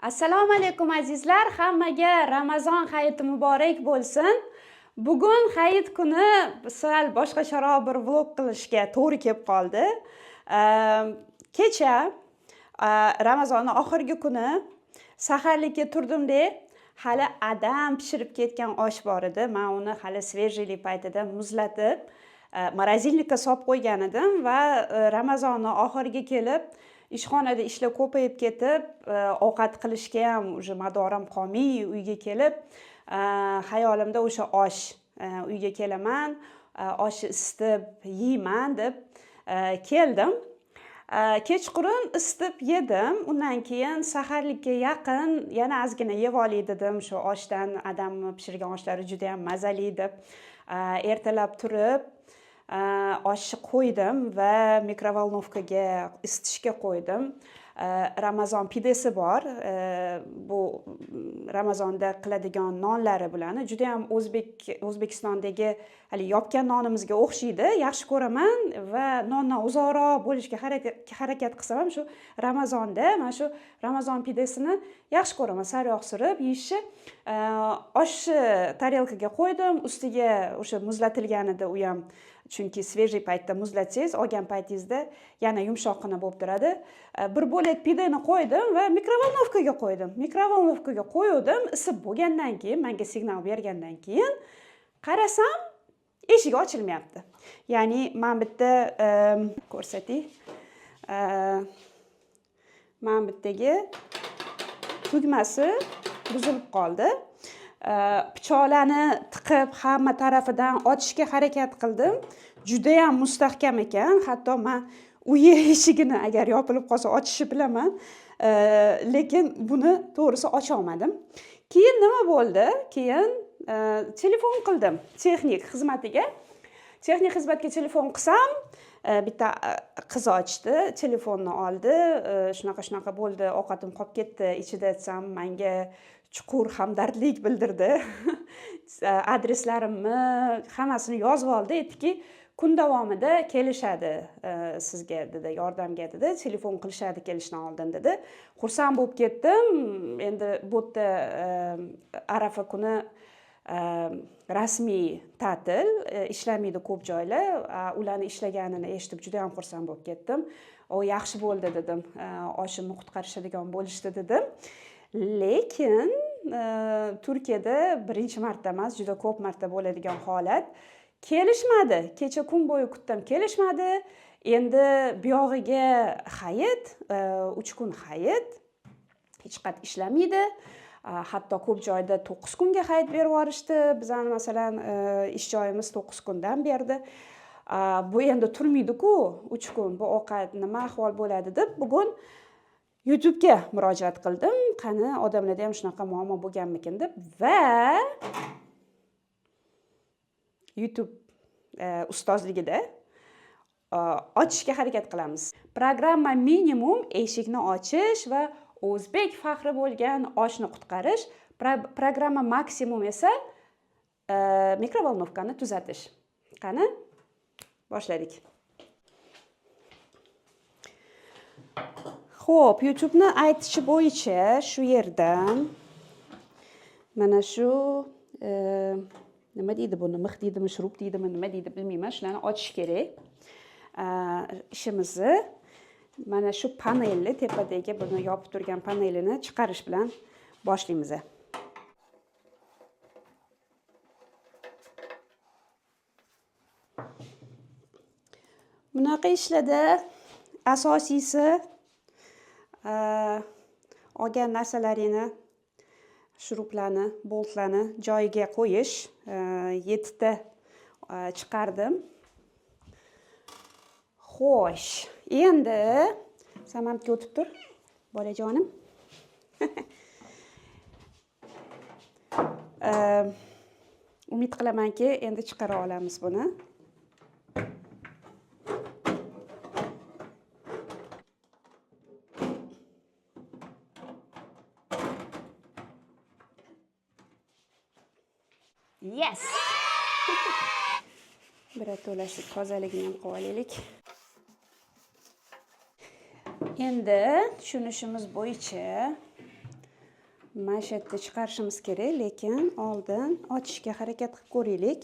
Assalomu alaykum azizlar, hammaga Ramazon hayiti muborak bo'lsin. Bugun hayit kuni sal boshqacharoq bir vlog qilishga to'g'ri kelib qoldi. Kecha Ramazonning oxirgi kuni saharlikka turdimda hali adam pishirib ketgan osh bor edi. Men uni hali svejiylik paytida muzlatib morozilnikka solib qo'ygan edim va Ramazonning oxiriga kelib ishxonada ishlar ko'payib ketib, ovqat qilishga ham уже madorim qolmay uyga kelib, xayolimda o'sha osh, uyga kelaman, oshni isitib yeyman deb keldim. Kechqurun isitib yedim. Undan keyin saharlikka yaqin yana ozgina yeb olay dedim. Shu oshdan adamni pishirgan oshlari juda ham mazali deb ertalab turib oshni qo'ydim va mikrovolnovkaga isitishga qo'ydim. Ramazon pidesi bor. Bu Ramazonda qiladigan nonlari bilan juda ham O'zbekistondagi hali yopgan nonimizga o'xshaydi. Yaxshi ko'raman va nondan uzoqroq bo'lishga harakat qilsam ham shu Ramazonda mana shu Ramazon pidesini yaxshi ko'raman. Sariyog' surib yeyishni. Oshni tarelkaga qo'ydim. Ustiga o'sha muzlatilgan edi u ham. Chunki svejiy paytda muzlatsangiz, olgan paytingizda yana yumshoqqina bo'lib turadi. Bir bo'lak pideni qo'ydim va mikrovolnovkaga qo'ydim. Mikrovolnovkaga qo'ydim, isib bo'lgandan keyin, menga signal bergandan keyin qarasam, eshik ochilmayapti. Ya'ni men bitta ko'rsatay. Men bittagi tugmasi buzilib qoldi. Pichoqlarni tiqib hamma tarafidan ochishga harakat qildim. Juda ham mustahkam ekan. Hatto men uy eshigini agar yopilib qolsa ochishni bilaman. Lekin buni to'g'risi ocha olmadim. Keyin nima bo'ldi? Keyin telefon qildim texnik xizmatiga. Texnik xizmatga telefon qilsam, bitta qiz ochdi, telefonni oldi. Shunaqa bo'ldi, ovqatim qolib ketdi ichida desam, menga chuqur hamdardlik bildirdi. Adreslarimni hammasini yozib oldi, aytdiki, kun davomida kelishadi sizga dedi, yordamga dedi, telefon qilishadi kelishdan oldin dedi. Xursand bo'lib ketdim. Endi bu yerda Arafa kuni rasmiy ta'til, ishlamaydi ko'p joylar. Ularni ishlaganini eshitib juda ham xursand bo'lib ketdim. O yaxshi bo'ldi dedim. Oshimni qutqarishadigan bo'lishdi dedim. Lekin Turkiyada birinchi marta emas, juda ko'p marta bo'ladigan holat. Kelishmadi. Kecha kun bo'yi kutdim, kelishmadi. Endi buyog'iga hayit, 3 kun hayit. Hech qat ishlamaydi. Hatto ko'p joyda 9 kunga hayit berib yuborishdi. Bizning masalan ish joyimiz 9 kundan berdi. Bu endi turmaydi-ku 3 kun. Bu ovqat nima ahvol bo'ladi deb bugun YouTube'ga murojaat qildim. Qani odamlarda ham shunaqa muammo bo'lganmikin deb va YouTube ustozligida ochishga harakat qilamiz. Programma minimum eshikni ochish va o'zbek faxri bo'lgan oshni qutqarish, programma maksimum esa mikrovolnovkani tuzatish. Qani boshladik. Xo'p, YouTube'ni aytishi bo'yicha shu yerdan mana shu nima deydi buni, mix deydimi, shurub deydimi, nima deydi bilmayman, shularni ochish kerak. Ishimizni mana shu panelni, tepadagi buni yopib turgan panelini chiqarish bilan boshlaymiz. Bunaqa ishlarda asosiysi olgan narsalaringni, shurublarni, boltlarni joyiga qo'yish. 7 ta chiqardim. Xo'sh, endi samantka o'tib tur, bolajonim. Umid qilamanki, endi chiqara olamiz buni. Yes! Birato'lasi tozaligini ham qilib olaylik. Endi tushunishimiz bo'yicha mana shu yerda chiqarishimiz kerak, lekin oldin ochishga harakat qilib ko'raylik.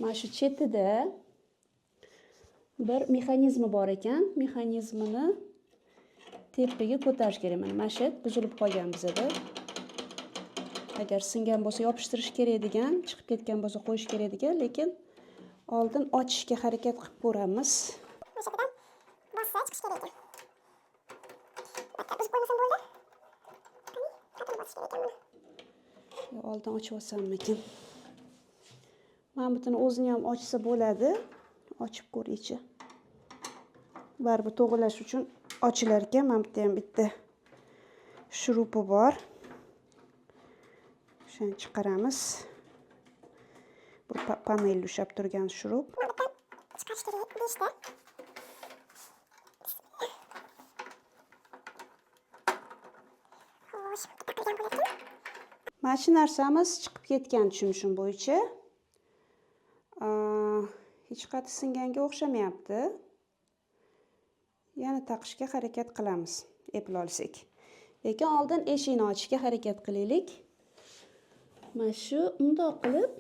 Mana shu chetida bir mexanizmi bor ekan. Mexanizmini tepaga ko'tarish kerak. Mana shu buzilib qolgan bizda. Agar singan bo'lsa yopishtirish kerak degan, chiqib ketgan bo'lsa qo'yish kerak degan, lekin oldin ochishga harakat qilib ko'ramiz. Oldin ochib olsammikin. Mana butun o'zini ham ochsa bo'ladi. Ochib ko'raychi. Baribir to'g'rilash uchun ochilar ekan. Mana bu ham bitta shurupi bor. Shuni chiqaramiz. Bu panelda ushlab turgan shurup. Chiqarish kerak, beshta. Mana shu narsamiz chiqib ketgan tushunishim bo'yicha. Hech qati singanga o'xshamayapti. Yana taqishga harakat qilamiz, eplay olsak. Lekin oldin eshikni ochishga harakat qilaylik. Mana shu bundoq qilib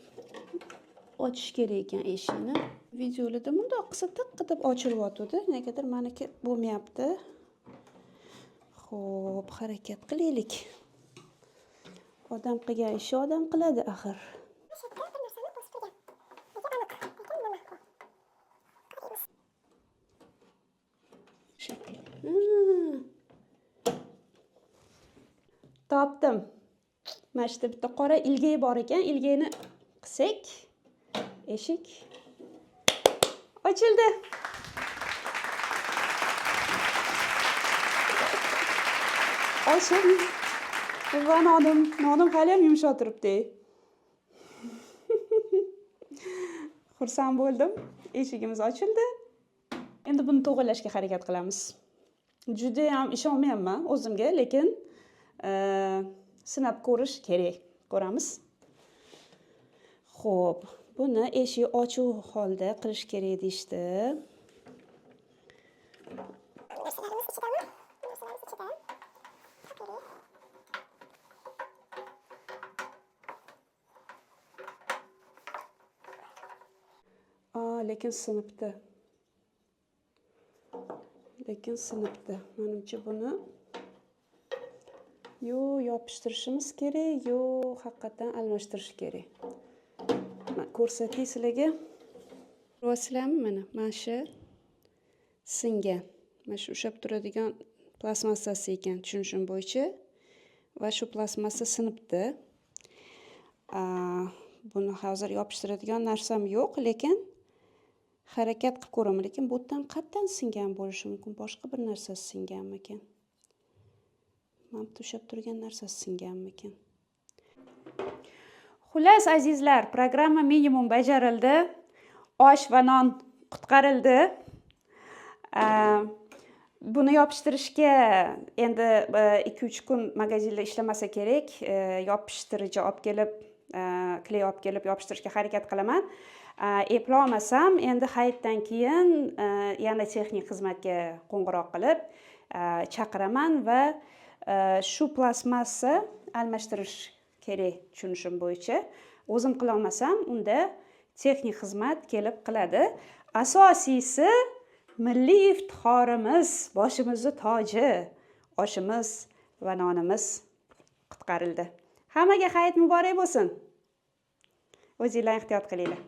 ochish kerak ekan eshikni. Videolarda bundoq qilsa tiq deb ochilyotdi. Negadir meniki bo'lmayapti. Xo'p, harakat qilaylik. Odam qilgan ishi odam qiladi axir. Topdim. Mana shu bitta qora ilgay bor ekan. Ilgayni qilsak, eshik ochildi. Oshim. Va nonim hali ham yumshoq turibdi. Xursand bo'ldim. Eshigimiz ochildi. Endi buni to'g'rilashga harakat qilamiz. Juda ham ishonmayapman o'zimga, lekin sinab ko'rish kerak. Ko'ramiz. Xo'p, buni eshik ochiq holda qilish kerak deyshti. Lekin sinibdi. Menimcha buni yo yopishtirishimiz kerak, yo haqiqatan almashtirish kerak. Men ko'rsatay sizlarga. Ko'ryapsizlarmi mana? Mana shu singan. Mana shu ushlab turadigan plastmassasi ekan, tushunishim bo'yicha. Va shu plastmassa sinibdi. Buni hozir yopishtiradigan narsam yo'q, lekin harakat qilib ko'raman, lekin bu yerdan qatdan singan bo'lishi mumkin, boshqa bir narsa singanmikan. Mana bu ushlab turgan narsa singanmikan. Xullas azizlar, programma minimum bajarildi. Osh va non qutqarildi. Buni yopishtirishga endi 2-3 kun magazinda ishlamasa kerak. Yopishtiruvchi olib kelib, kley olib kelib yopishtirishga harakat qilaman. Eplay olmasam, endi hayitdan keyin yana texnik xizmatga qo'ng'iroq qilib chaqiraman va shu plastmassa almashtirish kerak tushunishim bo'yicha. O'zim qila olmasam, unda texnik xizmat kelib qiladi. Asosiysi milliy iftixorimiz, boshimizning toji, oshimiz va nonimiz qutqarildi. Hammaga hayit muborak bo'lsin. O'zingizlar ehtiyot qilinglar.